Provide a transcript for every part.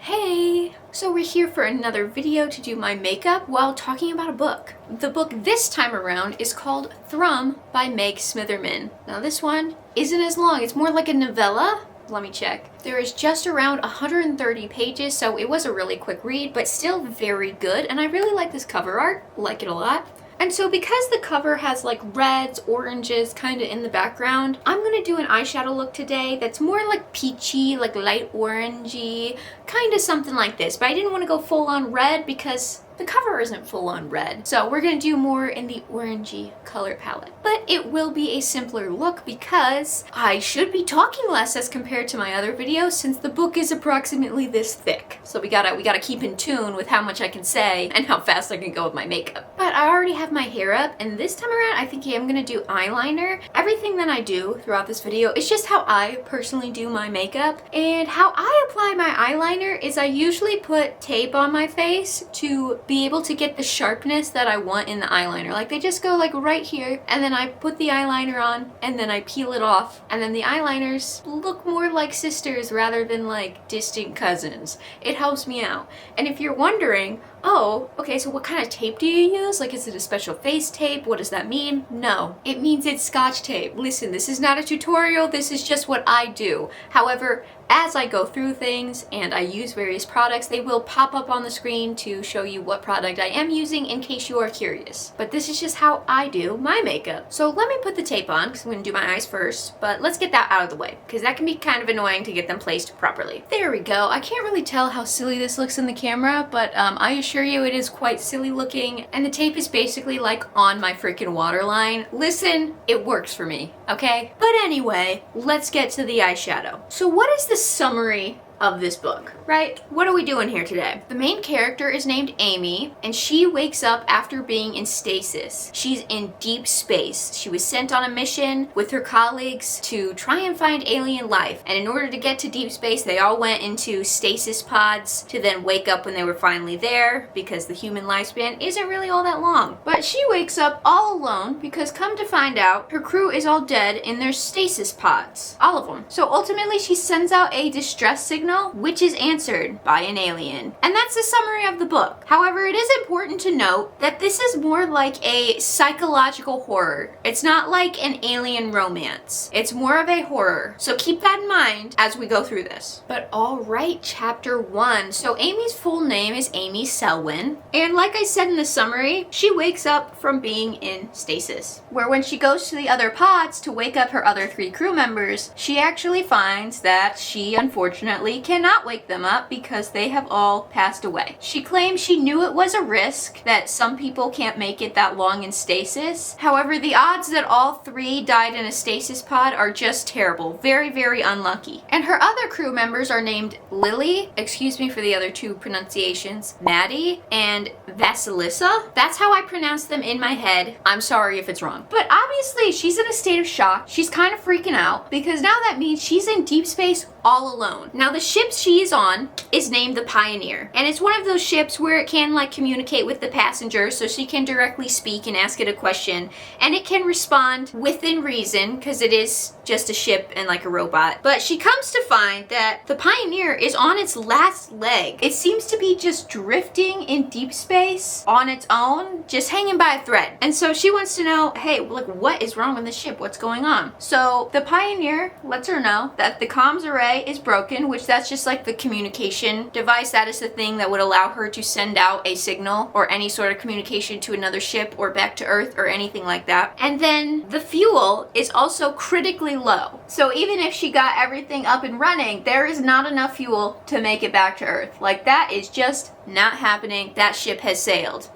Hey! So we're here for another video to do my makeup while talking about a book. The book this time around is called Thrum by Meg Smitherman. Now this one isn't as long, it's more like a novella. Let me check. There is just around 130 pages, so it was a really quick read, but still very good, and I really like this cover art, like it a lot. And so because the cover has like reds, oranges kind of in the background, I'm gonna do an eyeshadow look today that's more like peachy, like light orangey, kind of something like this. But I didn't want to go full on red because the cover isn't full on red. So we're gonna do more in the orangey color palette. But it will be a simpler look because I should be talking less as compared to my other videos since the book is approximately this thick. So we gotta keep in tune with how much I can say and how fast I can go with my makeup. But I already have my hair up, and this time around I think I'm gonna do eyeliner. Everything that I do throughout this video is just how I personally do my makeup. And how I apply my eyeliner is I usually put tape on my face to be able to get the sharpness that I want in the eyeliner. Like they just go like right here, and then I put the eyeliner on and then I peel it off, and then the eyeliners look more like sisters rather than like distant cousins. It helps me out. And if you're wondering, oh, okay, so what kind of tape do you use? Like, is it a special face tape? What does that mean? No, it means it's Scotch tape. Listen, this is not a tutorial, this is just what I do. However, as I go through things and I use various products, they will pop up on the screen to show you what product I am using in case you are curious. But this is just how I do my makeup. So let me put the tape on because I'm going to do my eyes first, but let's get that out of the way because that can be kind of annoying to get them placed properly. There we go. I can't really tell how silly this looks in the camera, but I assure you it is quite silly looking, and the tape is basically like on my freaking waterline. Listen, it works for me, okay? But anyway, let's get to the eyeshadow. So what is the summary of this book, right? What are we doing here today? The main character is named Amy, and she wakes up after being in stasis. She's in deep space. She was sent on a mission with her colleagues to try and find alien life, and in order to get to deep space, they all went into stasis pods to then wake up when they were finally there, because the human lifespan isn't really all that long. But she wakes up all alone because, come to find out, her crew is all dead in their stasis pods. All of them. So ultimately, she sends out a distress signal, which is answered by an alien. And that's the summary of the book. However, it is important to note that this is more like a psychological horror. It's not like an alien romance. It's more of a horror. So keep that in mind as we go through this. But alright, chapter 1. So Amy's full name is Amy Selwyn. And like I said in the summary, she wakes up from being in stasis, where when she goes to the other pods to wake up her other 3 crew members, she actually finds that she unfortunately cannot wake them up because they have all passed away. She claims she knew it was a risk, that some people can't make it that long in stasis. However, the odds that all 3 died in a stasis pod are just terrible. Very, very unlucky. And her other crew members are named Lily, excuse me for the other 2 pronunciations, Maddie and Vasilissa. That's how I pronounce them in my head. I'm sorry if it's wrong. But obviously, she's in a state of shock. She's kind of freaking out because now that means she's in deep space all alone. Now the ship she's on is named the Pioneer, and it's one of those ships where it can like communicate with the passengers, so she can directly speak and ask it a question, and it can respond within reason because it is just a ship and like a robot. But she comes to find that the Pioneer is on its last leg. It seems to be just drifting in deep space on its own, just hanging by a thread. And so she wants to know, hey, like what is wrong with the ship? What's going on? So the Pioneer lets her know that the comms array is broken, which that's just like the communication device. That is the thing that would allow her to send out a signal or any sort of communication to another ship or back to Earth or anything like that. And then the fuel is also critically low. So even if she got everything up and running, there is not enough fuel to make it back to Earth. Like that is just not happening. That ship has sailed.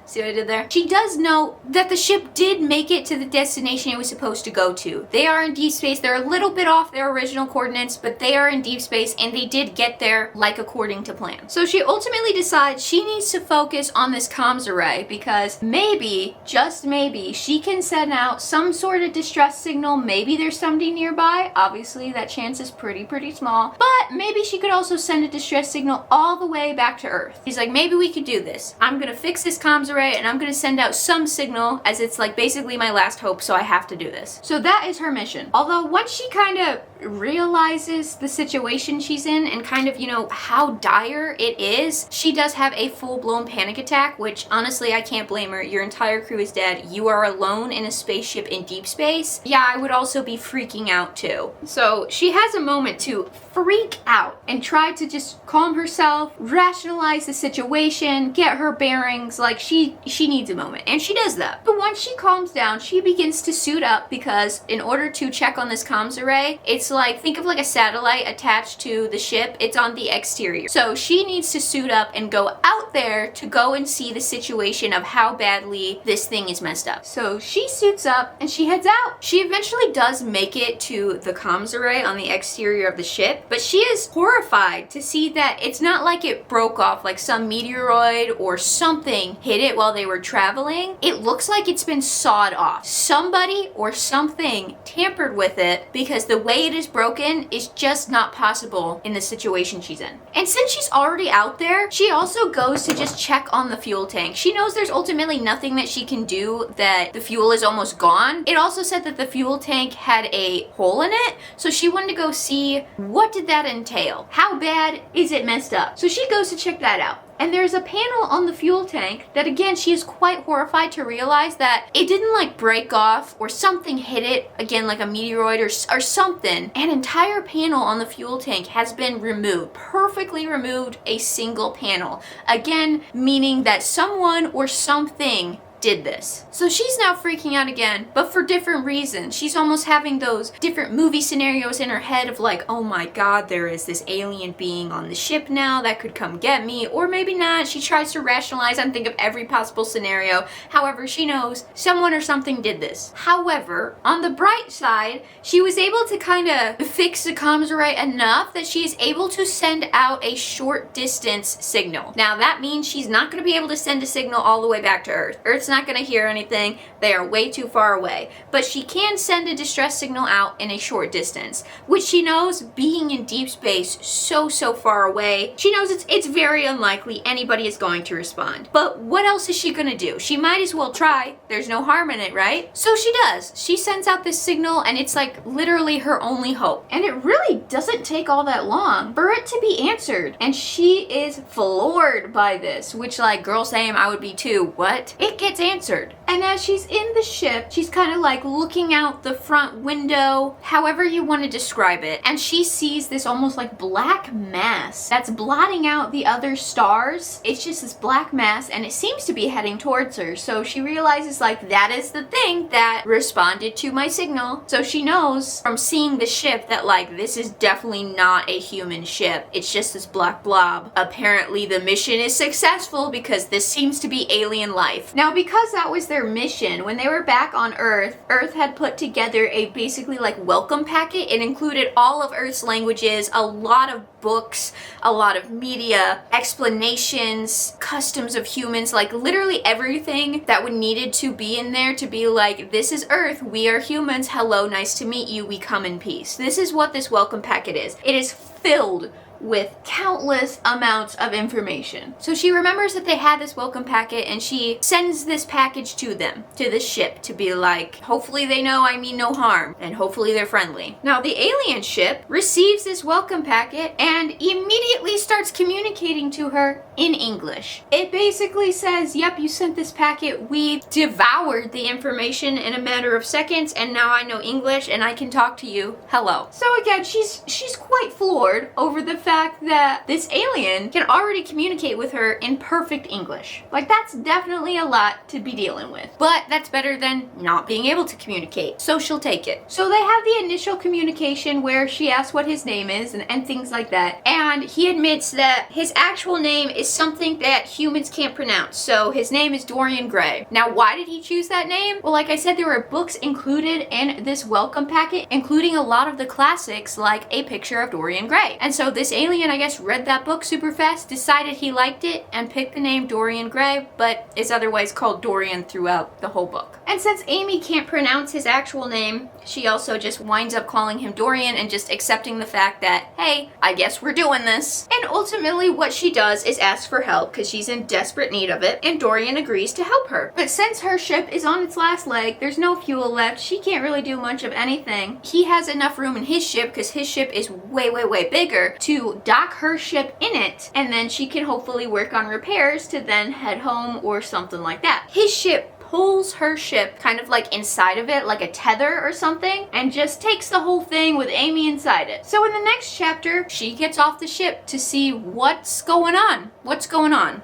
See what I did there? She does know that the ship did make it to the destination it was supposed to go to. They are in deep space. They're a little bit off their original coordinates, but they are in deep space and they did get there like according to plan. So she ultimately decides she needs to focus on this comms array because maybe, just maybe, she can send out some sort of distress signal. Maybe there's somebody nearby. Obviously, that chance is pretty small. But maybe she could also send a distress signal all the way back to Earth. She's like, maybe we could do this. I'm gonna fix this comms array and I'm gonna send out some signal as it's like basically my last hope, so I have to do this. So that is her mission. Although once she kind of realizes the situation she's in and kind of, you know, how dire it is, she does have a full-blown panic attack, which honestly, I can't blame her. Your entire crew is dead. You are alone in a spaceship in deep space. Yeah, I would also be freaking out too. So she has a moment to freak out and try to just calm herself, rationalize the situation, get her bearings. Like she needs a moment, and she does that. But once she calms down, she begins to suit up, because in order to check on this comms array, it's like, think of like a satellite attached to the ship. It's on the exterior. So she needs to suit up and go out there to go and see the situation of how badly this thing is messed up. So she suits up and she heads out. She eventually does make it to the comms array on the exterior of the ship, but she is horrified to see that it's not like it broke off, like some meteoroid or something hit it while they were traveling. It looks like it's been sawed off. Somebody or something tampered with it, because the way it is broken is just not possible in the situation she's in. And since she's already out there, she also goes to just check on the fuel tank. She knows there's ultimately nothing that she can do, that the fuel is almost gone. It also said that the fuel tank had a hole in it, so she wanted to go see what did that entail. How bad is it messed up? So she goes to check that out. And there's a panel on the fuel tank that, again, she is quite horrified to realize that it didn't like break off or something hit it, again, like a meteoroid or something. An entire panel on the fuel tank has been removed, perfectly removed, a single panel. Again, meaning that someone or something did this. So she's now freaking out again, but for different reasons. She's almost having those different movie scenarios in her head of like, oh my god, there is this alien being on the ship now that could come get me, or maybe not. She tries to rationalize and think of every possible scenario. However, she knows someone or something did this. However, on the bright side, she was able to kind of fix the comms array enough that she is able to send out a short distance signal. Now that means she's not going to be able to send a signal all the way back to Earth. Earth's not going to hear anything. They are way too far away. But she can send a distress signal out in a short distance, which she knows, being in deep space so far away, she knows it's very unlikely anybody is going to respond. But what else is she going to do? She might as well try. There's no harm in it, right? So she does. She sends out this signal, and it's like literally her only hope. And it really doesn't take all that long for it to be answered. And she is floored by this, which, like, girl, same, I would be too. What? It gets answered. And as she's in the ship, she's kind of like looking out the front window, however you want to describe it, and she sees this almost like black mass that's blotting out the other stars. It's just this black mass, and it seems to be heading towards her. So she realizes, like, that is the thing that responded to my signal. So she knows from seeing the ship that, like, this is definitely not a human ship. It's just this black blob. Apparently the mission is successful, because this seems to be alien life. Now, because that was their mission, when they were back on Earth, Earth had put together a basically like welcome packet. It included all of Earth's languages, a lot of books, a lot of media, explanations, customs of humans, like literally everything that would needed to be in there to be like, this is Earth, we are humans, hello, nice to meet you, we come in peace. This is what this welcome packet is. It is filled with countless amounts of information. So she remembers that they had this welcome packet, and she sends this package to them, to the ship, to be like, hopefully they know I mean no harm, and hopefully they're friendly. Now the alien ship receives this welcome packet and immediately starts communicating to her in English. It basically says, yep, you sent this packet, we devoured the information in a matter of seconds, and now I know English and I can talk to you, hello. So again, she's quite floored over the fact that this alien can already communicate with her in perfect English. Like, that's definitely a lot to be dealing with. But that's better than not being able to communicate. So she'll take it. So they have the initial communication where she asks what his name is and things like that. And he admits that his actual name is something that humans can't pronounce. So his name is Dorian Gray. Now, why did he choose that name? Well, like I said, there were books included in this welcome packet, including a lot of the classics like A Picture of Dorian Gray. And so this alien, I guess, read that book super fast, decided he liked it, and picked the name Dorian Gray, but is otherwise called Dorian throughout the whole book. And since Amy can't pronounce his actual name, she also just winds up calling him Dorian and just accepting the fact that, hey, I guess we're doing this. And ultimately what she does is ask for help because she's in desperate need of it, and Dorian agrees to help her. But since her ship is on its last leg, there's no fuel left, she can't really do much of anything. He has enough room in his ship, because his ship is way, way, way bigger, to dock her ship in it, and then she can hopefully work on repairs to then head home or something like that. His ship pulls her ship kind of like inside of it, like a tether or something, and just takes the whole thing with Amy inside it. So in the next chapter, she gets off the ship to see what's going on.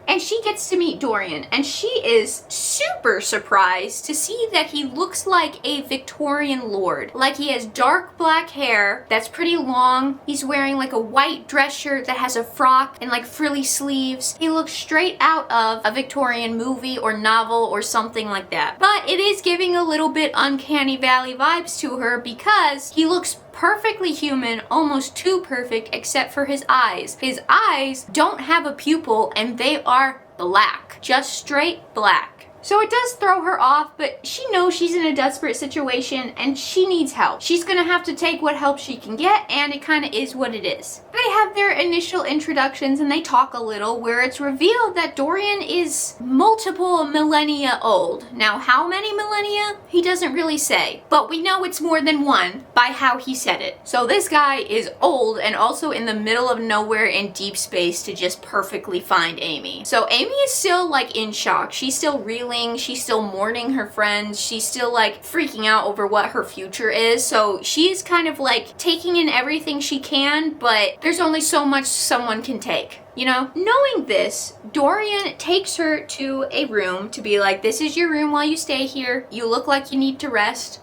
And she gets to meet Dorian, and she is super surprised to see that he looks like a Victorian lord. Like, he has dark black hair that's pretty long. He's wearing like a white dress shirt that has a frock and like frilly sleeves. He looks straight out of a Victorian movie or novel or something like that. But it is giving a little bit Uncanny Valley vibes to her because he looks perfectly human, almost too perfect, except for his eyes. His eyes don't have a pupil and they are black, just straight black. So it does throw her off, but she knows she's in a desperate situation and she needs help. She's gonna have to take what help she can get, and it kind of is what it is. They have their initial introductions and they talk a little, where it's revealed that Dorian is multiple millennia old. Now, how many millennia? He doesn't really say, but we know it's more than one by how he said it. So this guy is old and also in the middle of nowhere in deep space to just perfectly find Amy. So Amy is still like in shock. She's still reeling. She's still mourning her friends. She's still like freaking out over what her future is. So she's kind of like taking in everything she can, but there's only so much someone can take. You know, knowing this, Dorian takes her to a room to be like, this is your room while you stay here. You look like you need to rest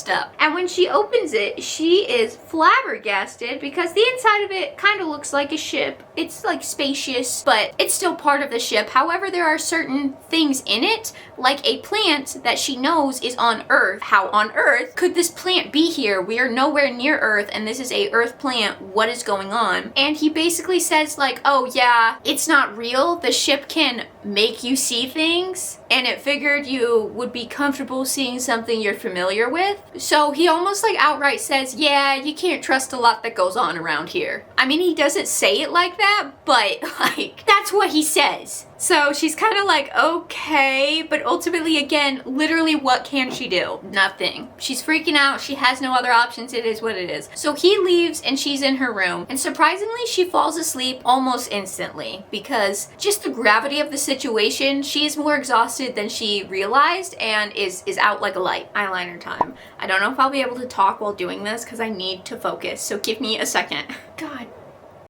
up. And when she opens it, she is flabbergasted because the inside of it kind of looks like a ship. It's like spacious, but it's still part of the ship. However, there are certain things in it, like a plant that she knows is on Earth. How on Earth could this plant be here? We are nowhere near Earth and this is a Earth plant. What is going on? And he basically says like, oh yeah, it's not real. The ship can make you see things, and it figured you would be comfortable seeing something you're familiar with. So he almost like outright says, yeah, you can't trust a lot that goes on around here. I mean, he doesn't say it like that, but like, that's what he says. So she's kind of like, okay, but ultimately, again, literally what can she do? Nothing. She's freaking out. She has no other options. It is what it is. So he leaves and she's in her room, and surprisingly, she falls asleep almost instantly because just the gravity of the situation, she is more exhausted than she realized and is out like a light. Eyeliner time. I don't know if I'll be able to talk while doing this because I need to focus, so give me a second. God.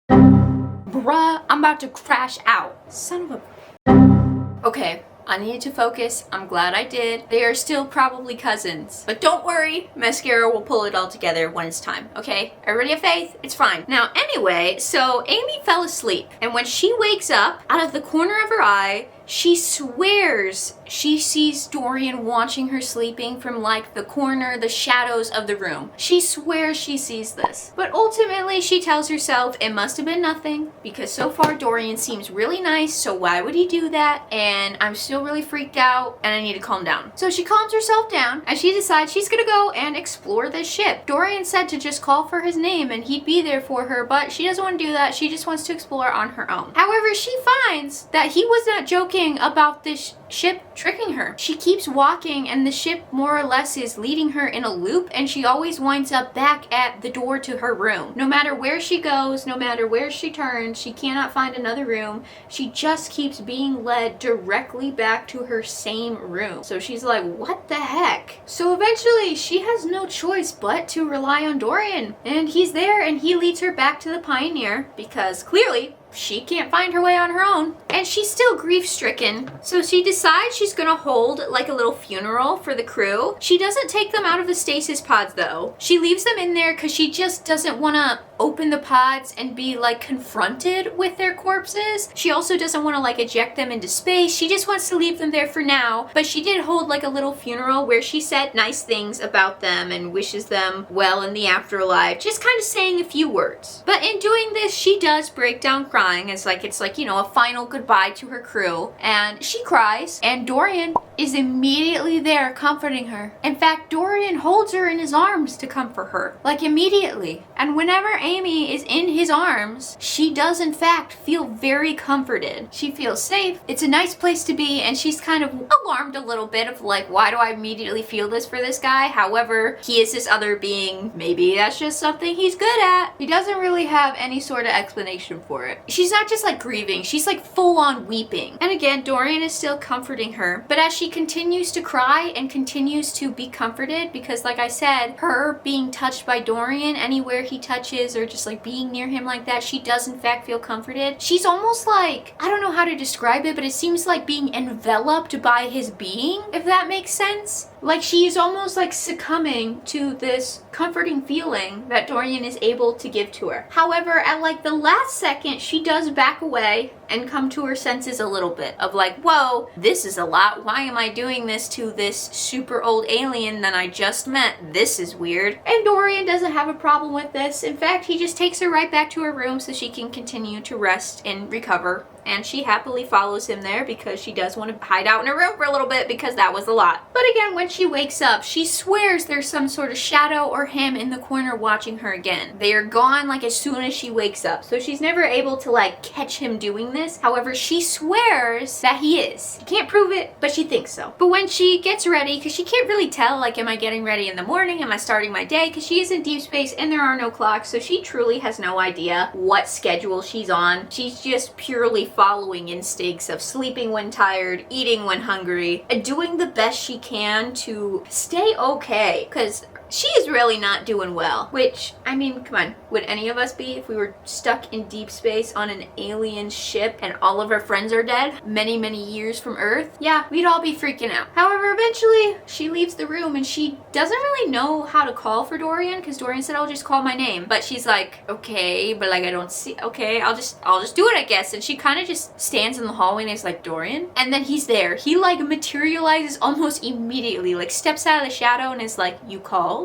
Bruh, I'm about to crash out. Son of a... Okay, I needed to focus. I'm glad I did. They are still probably cousins. But don't worry, mascara will pull it all together when it's time, okay? Everybody have faith, it's fine. Now, anyway, so Amy fell asleep. And when she wakes up, out of the corner of her eye, she swears she sees Dorian watching her sleeping from like the corner, the shadows of the room. She swears she sees this. But ultimately she tells herself it must have been nothing because so far Dorian seems really nice, so why would he do that? And I'm still really freaked out and I need to calm down. So she calms herself down and she decides she's gonna go and explore this ship. Dorian said to just call for his name and he'd be there for her, but she doesn't want to do that. She just wants to explore on her own. However, she finds that he was not joking about this ship tricking her. She keeps walking and the ship more or less is leading her in a loop, and she always winds up back at the door to her room. No matter where she goes, no matter where she turns, she cannot find another room. She just keeps being led directly back to her same room. So she's like, what the heck? So eventually she has no choice but to rely on Dorian, and he's there and he leads her back to the Pioneer because clearly she can't find her way on her own. And she's still grief-stricken, so she decides she's gonna hold like a little funeral for the crew. She doesn't take them out of the stasis pods though. She leaves them in there because she just doesn't wanna open the pods and be like confronted with their corpses. She also doesn't want to like eject them into space. She just wants to leave them there for now. But she did hold like a little funeral where she said nice things about them and wishes them well in the afterlife, just kind of saying a few words. But in doing this, she does break down crying. It's like, you know, a final goodbye to her crew. And she cries, and Dorian is immediately there comforting her. In fact, Dorian holds her in his arms to comfort her, like immediately. And whenever Amy is in his arms, she does in fact feel very comforted. She feels safe. It's a nice place to be, and she's kind of alarmed a little bit of like, why do I immediately feel this for this guy? However, he is this other being. Maybe that's just something he's good at. He doesn't really have any sort of explanation for it. She's not just like grieving, she's like full on weeping. And again, Dorian is still comforting her, but as she continues to cry and continues to be comforted, because like I said, her being touched by Dorian anywhere he touches or just like being near him like that, she does in fact feel comforted. She's almost like, I don't know how to describe it, but it seems like being enveloped by his being, if that makes sense. Like she's almost like succumbing to this comforting feeling that Dorian is able to give to her. However, at like the last second, she does back away and come to her senses a little bit of like, whoa, this is a lot. Why am I doing this to this super old alien that I just met? This is weird. And Dorian doesn't have a problem with this. In fact, he just takes her right back to her room so she can continue to rest and recover. And she happily follows him there because she does want to hide out in her room for a little bit because that was a lot. But again, when she wakes up, she swears there's some sort of shadow or him in the corner watching her again. They are gone like as soon as she wakes up. So she's never able to like catch him doing this. However, she swears that he is. Can't prove it, but she thinks so. But when she gets ready, because she can't really tell, like, am I getting ready in the morning? Am I starting my day? Because she is in deep space and there are no clocks. So she truly has no idea what schedule she's on. She's just purely following instincts of sleeping when tired, eating when hungry, and doing the best she can to stay okay, because she is really not doing well. Which, I mean, come on, would any of us be if we were stuck in deep space on an alien ship and all of our friends are dead many, many years from Earth? Yeah, we'd all be freaking out. However, eventually she leaves the room and she doesn't really know how to call for Dorian, because Dorian said, I'll just call my name. But she's like, okay, but like I don't see, okay, I'll just do it, I guess. And she kind of just stands in the hallway and is like, Dorian? And then he's there. He like materializes almost immediately, like steps out of the shadow and is like, you called?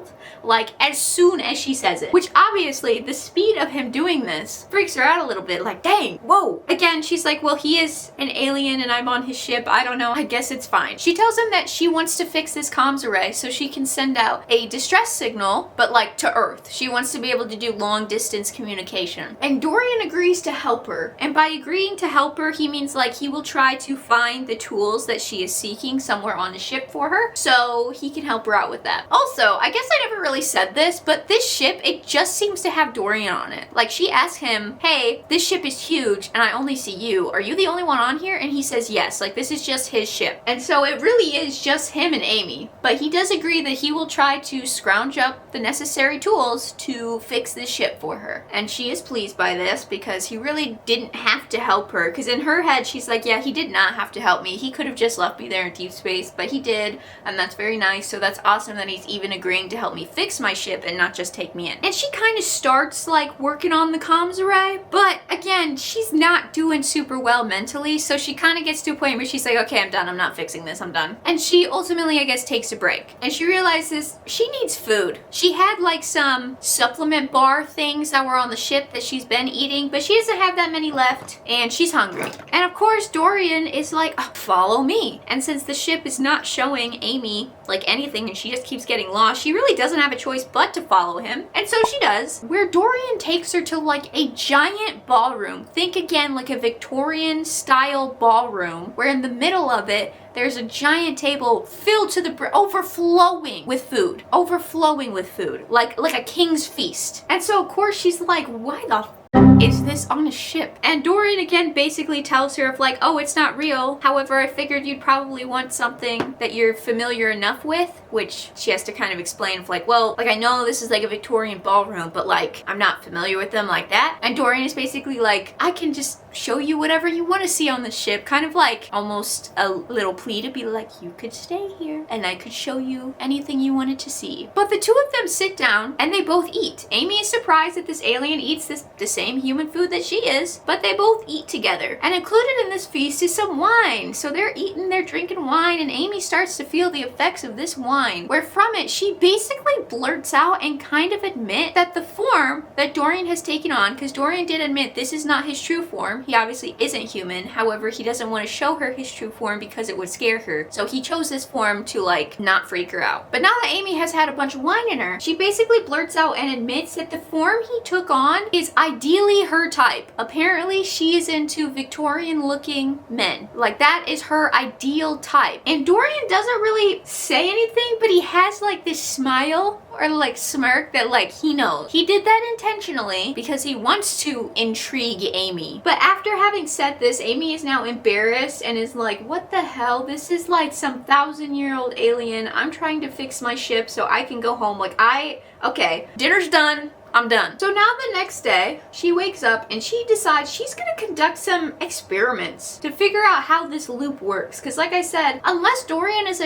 Like as soon as she says it, which obviously the speed of him doing this freaks her out a little bit, like, dang, whoa. Again, she's like, well, he is an alien and I'm on his ship, I don't know, I guess it's fine. She tells him that she wants to fix this comms array so she can send out a distress signal, but like to Earth. She wants to be able to do long distance communication, and Dorian agrees to help her. And by agreeing to help her, he means like he will try to find the tools that she is seeking somewhere on the ship for her so he can help her out with that. Also, I guess I never really said this, but this ship, it just seems to have Dorian on it. Like she asks him, hey, this ship is huge and I only see you. Are you the only one on here? And he says yes, like this is just his ship. And so it really is just him and Amy. But he does agree that he will try to scrounge up the necessary tools to fix this ship for her. And she is pleased by this because he really didn't have to help her. Because in her head, she's like, yeah, he did not have to help me. He could have just left me there in deep space, but he did. And that's very nice. So that's awesome that he's even agreeing to help me fix my ship and not just take me in. And she kind of starts like working on the comms array, but again, she's not doing super well mentally, so she kind of gets to a point where she's like, okay, I'm done, I'm not fixing this, I'm done. And she ultimately, I guess, takes a break. And she realizes she needs food. She had like some supplement bar things that were on the ship that she's been eating, but she doesn't have that many left, and she's hungry. And of course, Dorian is like, oh, follow me. And since the ship is not showing Amy like anything and she just keeps getting lost, she really doesn't have a choice but to follow him. And so she does, where Dorian takes her to like a giant ballroom. Think again like a Victorian style ballroom, where in the middle of it there's a giant table filled to the overflowing with food. Overflowing with food. Like a king's feast. And so of course she's like, why the is this on a ship? And Dorian again basically tells her of like, oh, it's not real. However, I figured you'd probably want something that you're familiar enough with, which she has to kind of explain of like, well, like I know this is like a Victorian ballroom, but like I'm not familiar with them like that. And Dorian is basically like, I can just show you whatever you want to see on the ship, kind of like almost a little plea to be like, you could stay here and I could show you anything you wanted to see. But the two of them sit down and they both eat. Amy is surprised that this alien eats the same human food that she is, but they both eat together. And included in this feast is some wine. So they're eating, they're drinking wine, and Amy starts to feel the effects of this wine, where from it she basically blurts out and kind of admit that the form that Dorian has taken on, because Dorian did admit this is not his true form. He obviously isn't human. However, he doesn't want to show her his true form because it would scare her. So he chose this form to like not freak her out. But now that Amy has had a bunch of wine in her, she basically blurts out and admits that the form he took on is ideally her type. Apparently she is into Victorian looking men. Like that is her ideal type. And Dorian doesn't really say anything, but he has like this smile or like smirk that like he knows. He did that intentionally because he wants to intrigue Amy. But after having said this, Amy is now embarrassed and is like, what the hell? This is like some 1,000-year-old alien. I'm trying to fix my ship so I can go home. Like okay, dinner's done. I'm done. So now the next day, she wakes up and she decides she's gonna conduct some experiments to figure out how this loop works. Cause like I said, unless Dorian is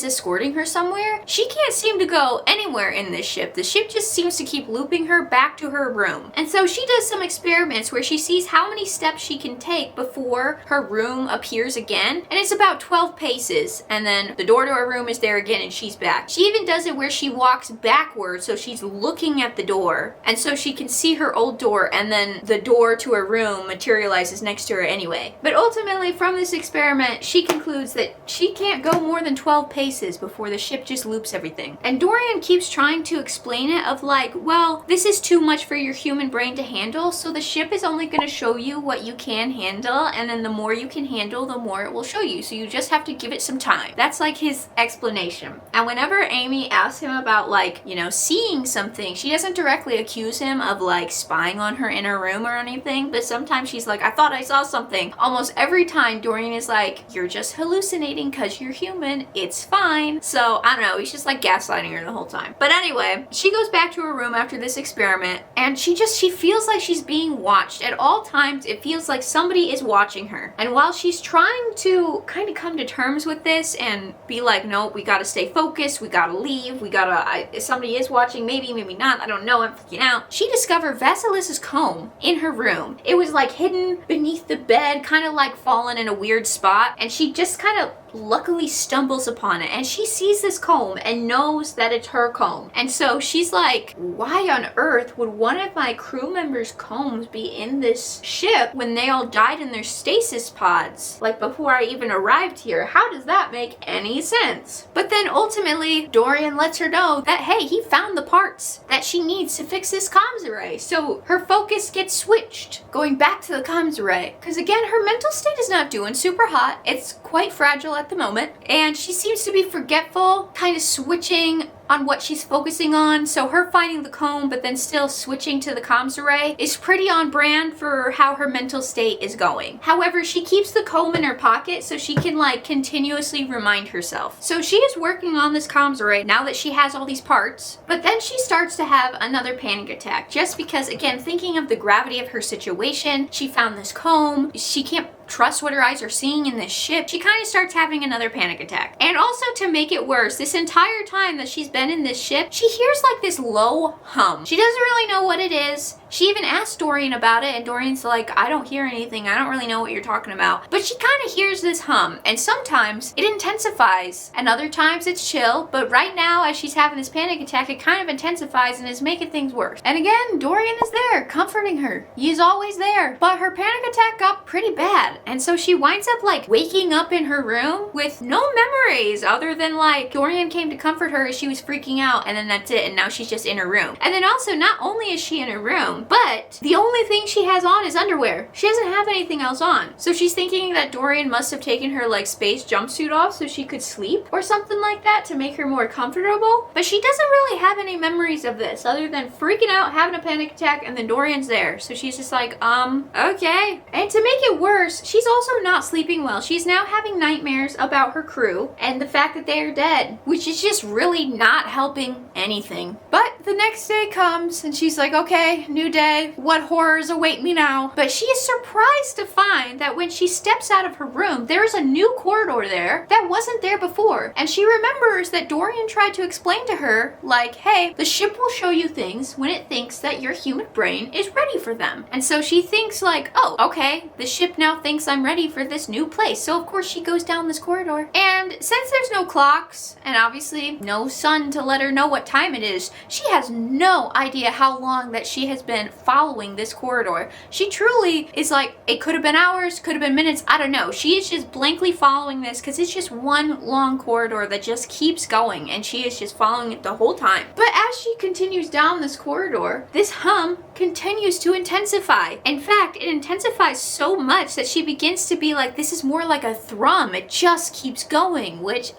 escorting her somewhere, she can't seem to go anywhere in this ship. The ship just seems to keep looping her back to her room. And so she does some experiments where she sees how many steps she can take before her room appears again. And it's about 12 paces. And then the door to her room is there again and she's back. She even does it where she walks backwards, so she's looking at the door, and so she can see her old door, and then the door to her room materializes next to her anyway. But ultimately, from this experiment, she concludes that she can't go more than 12 paces before the ship just loops everything. And Dorian keeps trying to explain it of like, well, this is too much for your human brain to handle, so the ship is only going to show you what you can handle, and then the more you can handle, the more it will show you, so you just have to give it some time. That's like his explanation. And whenever Amy asks him about like, you know, seeing something, she doesn't directly accuse him of like spying on her in her room or anything, but sometimes she's like, I thought I saw something. Almost every time Dorian is like, you're just hallucinating because you're human, it's fine. So I don't know, he's just like gaslighting her the whole time. But anyway, she goes back to her room after this experiment and she feels like she's being watched at all times. It feels like somebody is watching her. And while she's trying to kind of come to terms with this and be like, no, we gotta stay focused, we gotta leave, if somebody is watching, maybe not, I don't know, I'm freaking out. She discovered Vasilis's comb in her room. It was like hidden beneath the bed, kind of like fallen in a weird spot, and she just kind of luckily stumbles upon it, and she sees this comb and knows that it's her comb. And so she's like, why on earth would one of my crew members' combs be in this ship when they all died in their stasis pods, like before I even arrived here? How does that make any sense? But then ultimately Dorian lets her know that, hey, he found the parts that she needs to fix this comms array. So her focus gets switched, going back to the comms array, because again, her mental state is not doing super hot. It's quite fragile at the moment, and she seems to be forgetful, kind of switching on what she's focusing on. So her finding the comb but then still switching to the comms array is pretty on brand for how her mental state is going. However, she keeps the comb in her pocket so she can like continuously remind herself. So she is working on this comms array now that she has all these parts, but then she starts to have another panic attack just because, again, thinking of the gravity of her situation, she found this comb, she can't trust what her eyes are seeing in this ship. She kind of starts having another panic attack. And also, to make it worse, this entire time that she's been in this ship, she hears like this low hum. She doesn't really know what it is. She even asked Dorian about it, and Dorian's like, I don't hear anything. I don't really know what you're talking about. But she kind of hears this hum, and sometimes it intensifies, and other times it's chill. But right now, as she's having this panic attack, it kind of intensifies and is making things worse. And again, Dorian is there, comforting her. He's always there. But her panic attack got pretty bad, and so she winds up like waking up in her room with no memories other than like Dorian came to comfort her as she was freaking out, and then that's it, and now she's just in her room. And then also, not only is she in her room, room. But the only thing she has on is underwear. She doesn't have anything else on. So she's thinking that Dorian must have taken her like space jumpsuit off so she could sleep or something like that to make her more comfortable. But she doesn't really have any memories of this other than freaking out, having a panic attack, and then Dorian's there. So she's just like, okay. And to make it worse, she's also not sleeping well. She's now having nightmares about her crew and the fact that they are dead, which is just really not helping anything. But the next day comes and she's like, okay, new day. What horrors await me now? But she is surprised to find that when she steps out of her room, there's a new corridor there that wasn't there before. And she remembers that Dorian tried to explain to her, like, hey, the ship will show you things when it thinks that your human brain is ready for them. And so she thinks like, oh, okay, the ship now thinks I'm ready for this new place. So of course she goes down this corridor. And since there's no clocks and obviously no sun to let her know what time it is, she has no idea how long that she has been following this corridor. She truly is like, it could have been hours, could have been minutes, I don't know. She is just blankly following this because it's just one long corridor that just keeps going and she is just following it the whole time. But as she continues down this corridor, this hum continues to intensify. In fact, it intensifies so much that she begins to be like, this is more like a thrum. It just keeps going, which,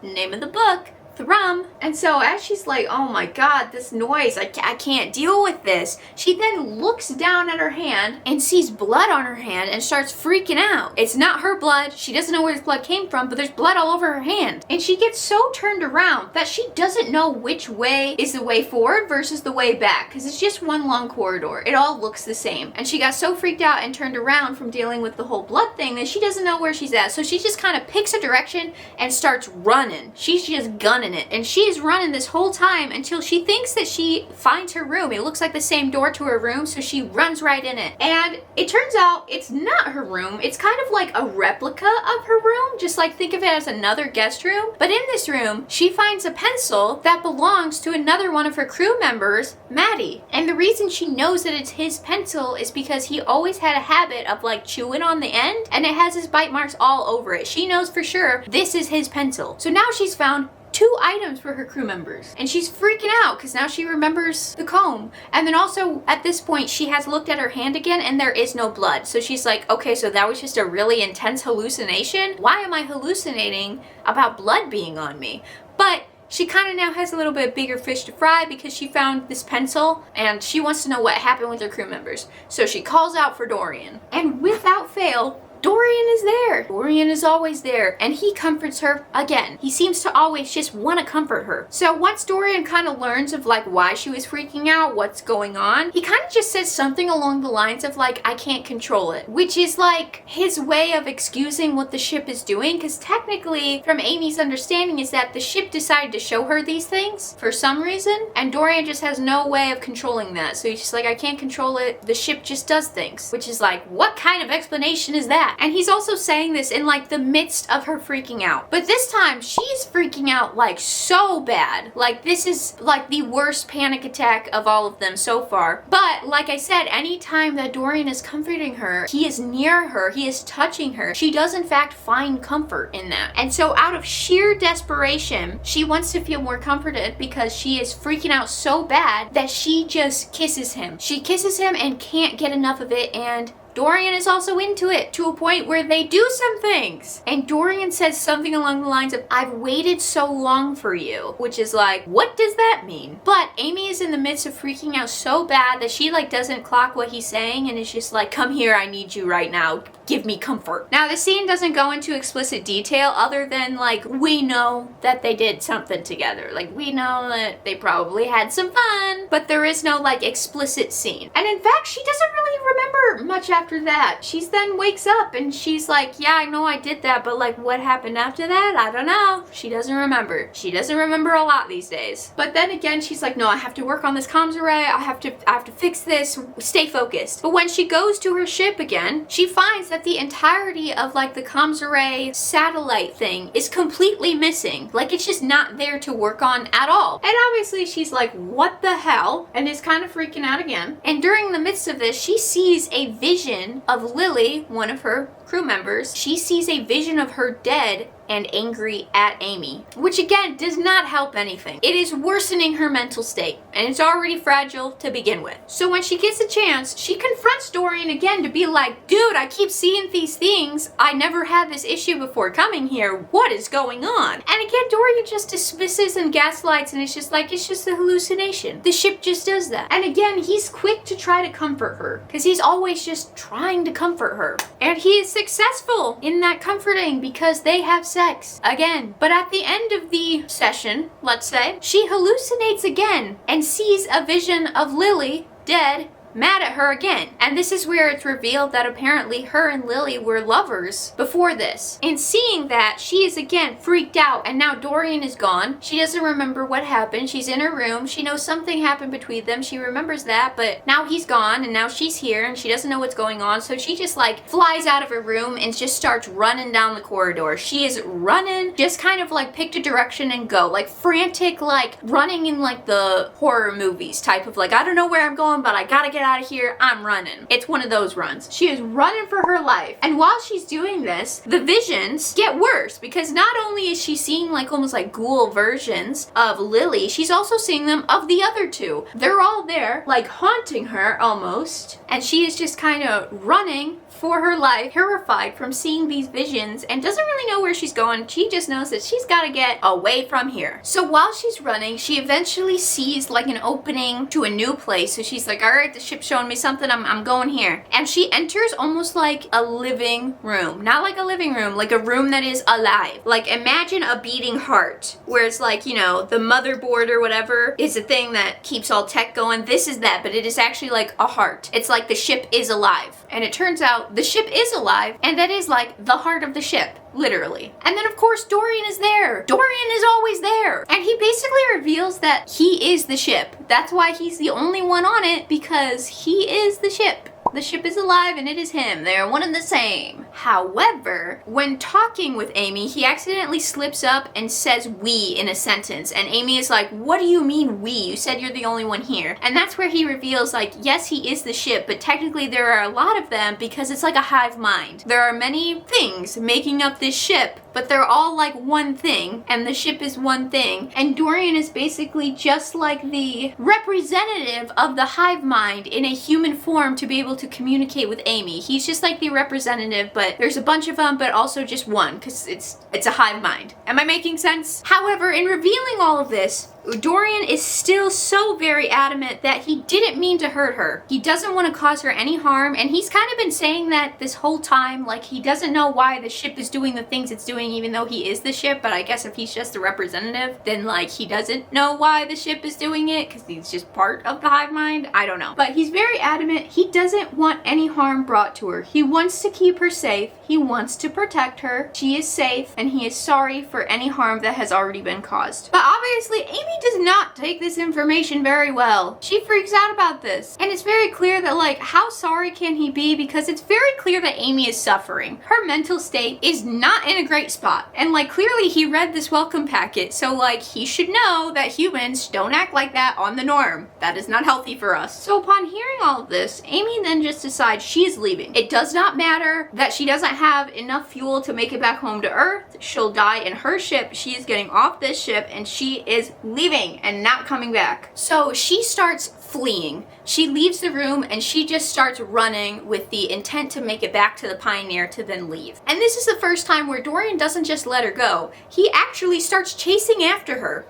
name of the book, Thrum. And so as she's like, oh my god, this noise, I can't deal with this, she then looks down at her hand and sees blood on her hand and starts freaking out. It's not her blood. She doesn't know where this blood came from, but there's blood all over her hand. And she gets so turned around that she doesn't know which way is the way forward versus the way back, because it's just one long corridor. It all looks the same. And she got so freaked out and turned around from dealing with the whole blood thing that she doesn't know where she's at. So she just kind of picks a direction and starts running. She's just gunning it, and she is running this whole time until she thinks that she finds her room. It looks like the same door to her room, so she runs right in it. And it turns out it's not her room. It's kind of like a replica of her room, just like think of it as another guest room. But in this room, she finds a pencil that belongs to another one of her crew members, Maddie. And the reason she knows that it's his pencil is because he always had a habit of like chewing on the end, and it has his bite marks all over it. She knows for sure this is his pencil. So now she's found 2 items for her crew members. And she's freaking out because now she remembers the comb. And then also at this point, she has looked at her hand again and there is no blood. So she's like, okay, so that was just a really intense hallucination. Why am I hallucinating about blood being on me? But she kind of now has a little bit bigger fish to fry because she found this pencil and she wants to know what happened with her crew members. So she calls out for Dorian. And without fail, Dorian is there. Dorian is always there, and he comforts her again. He seems to always just want to comfort her. So once Dorian kind of learns of like why she was freaking out, what's going on, he kind of just says something along the lines of like, I can't control it, which is like his way of excusing what the ship is doing, because technically from Amy's understanding is that the ship decided to show her these things for some reason, and Dorian just has no way of controlling that. So he's just like, I can't control it. The ship just does things, which is like, what kind of explanation is that? And he's also saying this in like the midst of her freaking out. But this time she's freaking out like so bad. Like this is like the worst panic attack of all of them so far. But like I said, anytime that Dorian is comforting her, he is near her, he is touching her, she does in fact find comfort in that. And so out of sheer desperation, she wants to feel more comforted because she is freaking out so bad that she just kisses him. She kisses him and can't get enough of it, and Dorian is also into it to a point where they do some things. And Dorian says something along the lines of, I've waited so long for you, which is like, what does that mean? But Amy is in the midst of freaking out so bad that she like doesn't clock what he's saying and is just like, come here, I need you right now. Give me comfort. Now the scene doesn't go into explicit detail other than like, we know that they did something together. Like we know that they probably had some fun, but there is no like explicit scene. And in fact, she doesn't really remember much after that. She then wakes up and she's like, yeah, I know I did that, but like what happened after that? I don't know. She doesn't remember. She doesn't remember a lot these days. But then again, she's like, no, I have to work on this comms array. I have to fix this. Stay focused. But when she goes to her ship again, she finds that the entirety of like the comms array satellite thing is completely missing. Like it's just not there to work on at all. And obviously she's like, what the hell? And is kind of freaking out again. And during the midst of this, she sees a a vision of Lily, one of her crew members. She sees a vision of her dead and angry at Amy, which again does not help anything. It is worsening her mental state, and it's already fragile to begin with. So when she gets a chance, she confronts Dorian again to be like, dude, I keep seeing these things. I never had this issue before coming here. What is going on? And again, Dorian just dismisses and gaslights, and it's just like, it's just a hallucination. The ship just does that. And again, he's quick to try to comfort her, because he's always just trying to comfort her. And he is successful in that comforting because they have sex again. But at the end of the session, let's say, she hallucinates again and sees a vision of Lily dead, mad at her again. And this is where it's revealed that apparently her and Lily were lovers before this. And seeing that, she is again freaked out, and now Dorian is gone. She doesn't remember what happened. She's in her room. She knows something happened between them. She remembers that, but now he's gone, and now she's here, and she doesn't know what's going on. So she just like flies out of her room and just starts running down the corridor. She is running, just kind of like picked a direction and go, like frantic, like running in like the horror movies type of like, I don't know where I'm going, but I gotta get out of here, I'm running. It's one of those runs. She is running for her life. And while she's doing this, the visions get worse, because not only is she seeing like almost like ghoul versions of Lily, she's also seeing them of the other two. They're all there, like haunting her almost. And she is just kind of running for her life, terrified from seeing these visions, and doesn't really know where she's going. She just knows that she's got to get away from here. So while she's running, she eventually sees like an opening to a new place. So she's like, all right, the ship's showing me something, I'm going here. And she enters almost like a living room. Not like a living room, like a room that is alive. Like imagine a beating heart, where it's like, you know, the motherboard or whatever is a thing that keeps all tech going. This is that, but it is actually like a heart. It's like the ship is alive. And it turns out the ship is alive, and that is like the heart of the ship, literally. And then of course Dorian is there. Dorian is always there. And he basically reveals that he is the ship. That's why he's the only one on it, because he is the ship. The ship is alive and it is him. They're one and the same. However, when talking with Amy, he accidentally slips up and says we in a sentence. And Amy is like, what do you mean we? You said you're the only one here. And that's where he reveals like, yes, he is the ship, but technically there are a lot of them because it's like a hive mind. There are many things making up this ship, but they're all like one thing, and the ship is one thing. And Dorian is basically just like the representative of the hive mind in a human form to be able to communicate with Amy. He's just like the representative, but there's a bunch of them, but also just one, because it's a hive mind. Am I making sense? However, in revealing all of this, Dorian is still so very adamant that he didn't mean to hurt her. He doesn't want to cause her any harm, and he's kind of been saying that this whole time, like he doesn't know why the ship is doing the things it's doing even though he is the ship, but I guess if he's just a representative, then like he doesn't know why the ship is doing it because he's just part of the hive mind. I don't know. But he's very adamant he doesn't want any harm brought to her. He wants to keep her safe. He wants to protect her. She is safe, and he is sorry for any harm that has already been caused. But obviously, Amy does not take this information very well. She freaks out about this. And it's very clear that like, how sorry can he be? Because it's very clear that Amy is suffering. Her mental state is not in a great spot. And like, clearly he read this welcome packet. So like, he should know that humans don't act like that on the norm. That is not healthy for us. So upon hearing all of this, Amy then just decides she is leaving. It does not matter that she doesn't have enough fuel to make it back home to Earth. She'll die in her ship. She is getting off this ship and she is leaving and not coming back. So she starts fleeing. She leaves the room and she just starts running with the intent to make it back to the Pioneer to then leave. And this is the first time where Dorian doesn't just let her go. He actually starts chasing after her.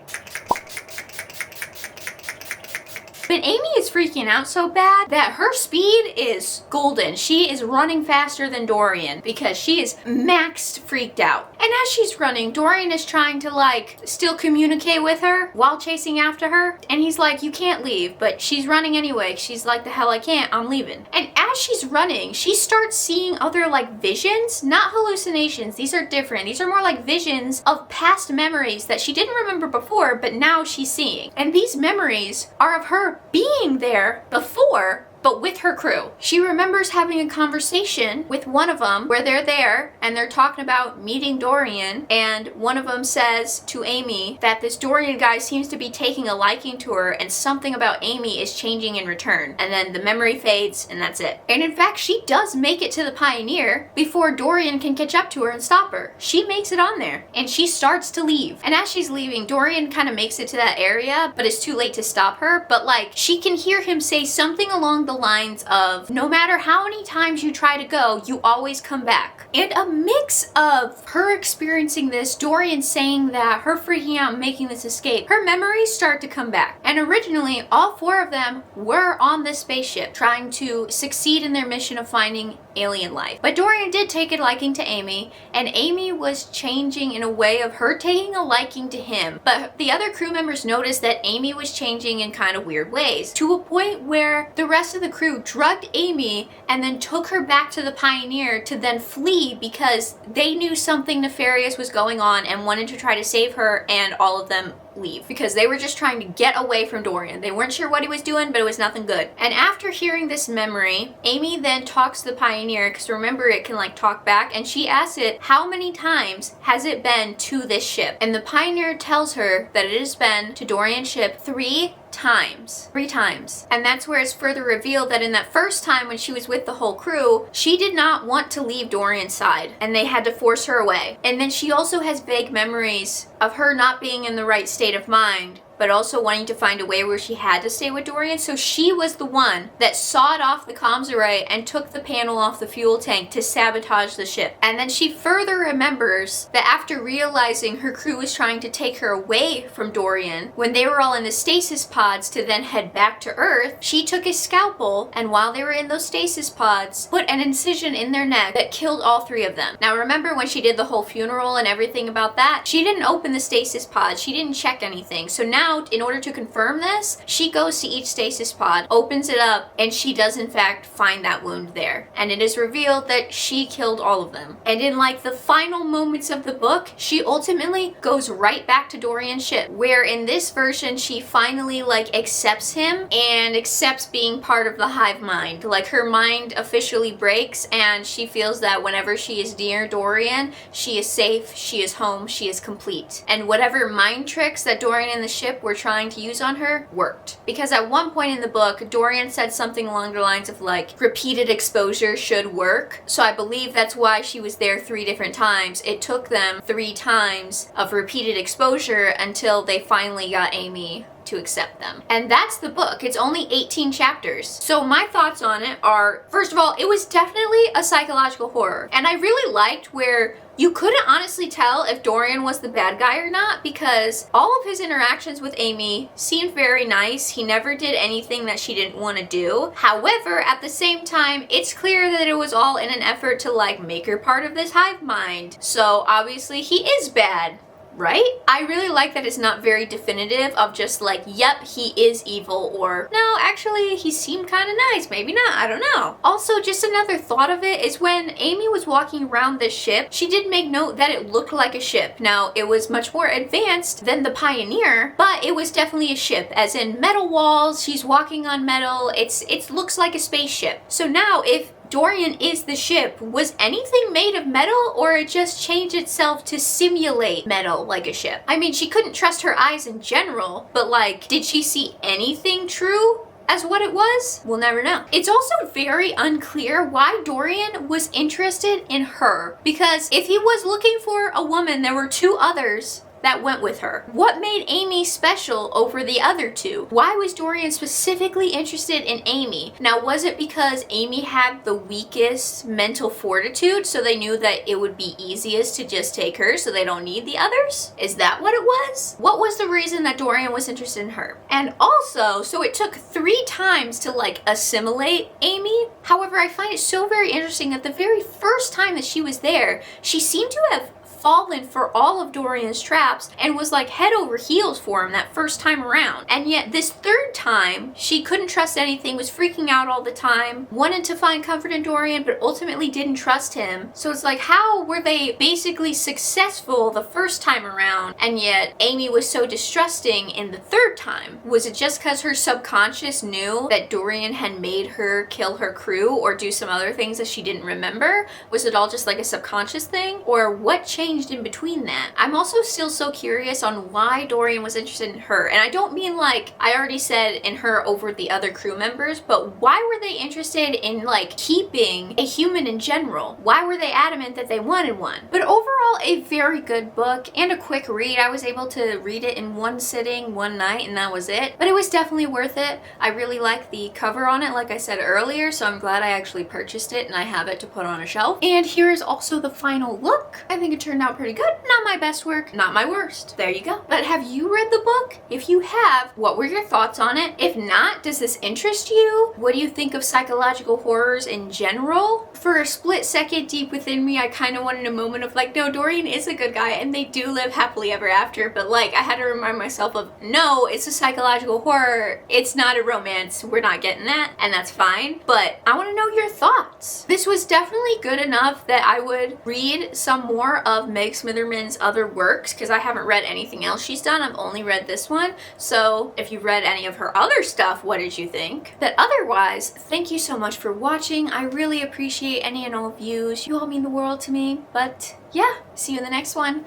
But Amy is freaking out so bad that her speed is golden. She is running faster than Dorian because she is maxed freaked out. And as she's running, Dorian is trying to like still communicate with her while chasing after her. And he's like, you can't leave, but she's running anyway. She's like, the hell I can't, I'm leaving. And as she's running, she starts seeing other like visions, not hallucinations. These are different. These are more like visions of past memories that she didn't remember before, but now she's seeing. And these memories are of her being there before but with her crew. She remembers having a conversation with one of them where they're there and they're talking about meeting Dorian, and one of them says to Amy that this Dorian guy seems to be taking a liking to her and something about Amy is changing in return. And then the memory fades and that's it. And in fact, she does make it to the Pioneer before Dorian can catch up to her and stop her. She makes it on there and she starts to leave. And as she's leaving, Dorian kind of makes it to that area, but it's too late to stop her. But like, she can hear him say something along the lines of, no matter how many times you try to go, you always come back. And a mix of her experiencing this, Dorian saying that, her freaking out and making this escape, her memories start to come back. And originally, all four of them were on this spaceship trying to succeed in their mission of finding alien life. But Dorian did take a liking to Amy, and Amy was changing in a way of her taking a liking to him. But the other crew members noticed that Amy was changing in kind of weird ways, to a point where the rest of the crew drugged Amy and then took her back to the Pioneer to then flee because they knew something nefarious was going on and wanted to try to save her, and all of them leave because they were just trying to get away from Dorian. They weren't sure what he was doing, but it was nothing good. And after hearing this memory, Amy then talks to the Pioneer, because remember it can like talk back, and she asks it, how many times has it been to this ship? And the Pioneer tells her that it has been to Dorian's ship 3 times. 3 times. And that's where it's further revealed that in that first time when she was with the whole crew, she did not want to leave Dorian's side and they had to force her away. And then she also has vague memories of her not being in the right state of mind, but also wanting to find a way where she had to stay with Dorian. So she was the one that sawed off the comms array and took the panel off the fuel tank to sabotage the ship. And then she further remembers that after realizing her crew was trying to take her away from Dorian, when they were all in the stasis pods to then head back to Earth, she took a scalpel and while they were in those stasis pods, put an incision in their neck that killed all 3 of them. Now remember when she did the whole funeral and everything about that, she didn't open the stasis pods, she didn't check anything. So now, in order to confirm this, she goes to each stasis pod, opens it up, and she does in fact find that wound there. And it is revealed that she killed all of them. And in like the final moments of the book, she ultimately goes right back to Dorian's ship, where in this version she finally like accepts him and accepts being part of the hive mind. Like her mind officially breaks and she feels that whenever she is near Dorian, she is safe, she is home, she is complete. And whatever mind tricks that Dorian and the ship were trying to use on her worked. Because at one point in the book, Dorian said something along the lines of like, repeated exposure should work. So I believe that's why she was there 3 different times. It took them 3 times of repeated exposure until they finally got Amy to accept them. And that's the book. It's only 18 chapters. So my thoughts on it are, first of all, it was definitely a psychological horror. And I really liked where you couldn't honestly tell if Dorian was the bad guy or not, because all of his interactions with Amy seemed very nice. He never did anything that she didn't want to do. However, at the same time, it's clear that it was all in an effort to like make her part of this hive mind. So obviously he is bad. Right? I really like that it's not very definitive of just like, yep, he is evil, or no, actually, he seemed kind of nice, maybe not, I don't know. Also, just another thought of it is when Amy was walking around this ship, she did make note that it looked like a ship. Now, it was much more advanced than the Pioneer, but it was definitely a ship, as in metal walls, she's walking on metal, it looks like a spaceship. So now, if Dorian is the ship, was anything made of metal, or it just changed itself to simulate metal like a ship? I mean, she couldn't trust her eyes in general, but like, did she see anything true as what it was? We'll never know. It's also very unclear why Dorian was interested in her, because if he was looking for a woman, there were 2 others that went with her. What made Amy special over the other 2? Why was Dorian specifically interested in Amy? Now, was it because Amy had the weakest mental fortitude, so they knew that it would be easiest to just take her so they don't need the others? Is that what it was? What was the reason that Dorian was interested in her? And also, so it took 3 times to like assimilate Amy. However, I find it so very interesting that the very first time that she was there, she seemed to have fallen for all of Dorian's traps and was like head over heels for him that first time around. And yet this third time, she couldn't trust anything, was freaking out all the time, wanted to find comfort in Dorian, but ultimately didn't trust him. So it's like, how were they basically successful the first time around, and yet Amy was so distrusting in the third time? Was it just because her subconscious knew that Dorian had made her kill her crew or do some other things that she didn't remember? Was it all just like a subconscious thing? Or what changed in between that? I'm also still so curious on why Dorian was interested in her. And I don't mean like I already said in her over the other crew members, but why were they interested in like keeping a human in general? Why were they adamant that they wanted one? But overall, a very good book and a quick read. I was able to read it in one sitting, one night, and that was it. But it was definitely worth it. I really like the cover on it, like I said earlier, so I'm glad I actually purchased it and I have it to put on a shelf. And here is also the final look. I think it turned out pretty good. Not my best work, not my worst. There you go. But have you read the book? If you have, what were your thoughts on it? If not, does this interest you? What do you think of psychological horrors in general? For a split second deep within me, I kind of wanted a moment of like, no, Dorian is a good guy and they do live happily ever after, but like I had to remind myself of, no, it's a psychological horror. It's not a romance. We're not getting that, and that's fine. But I want to know your thoughts. This was definitely good enough that I would read some more of Meg Smitherman's other works, because I haven't read anything else she's done. I've only read this one. So if you've read any of her other stuff, what did you think? But otherwise, thank you so much for watching. I really appreciate any and all views. You all mean the world to me. But yeah, see you in the next one.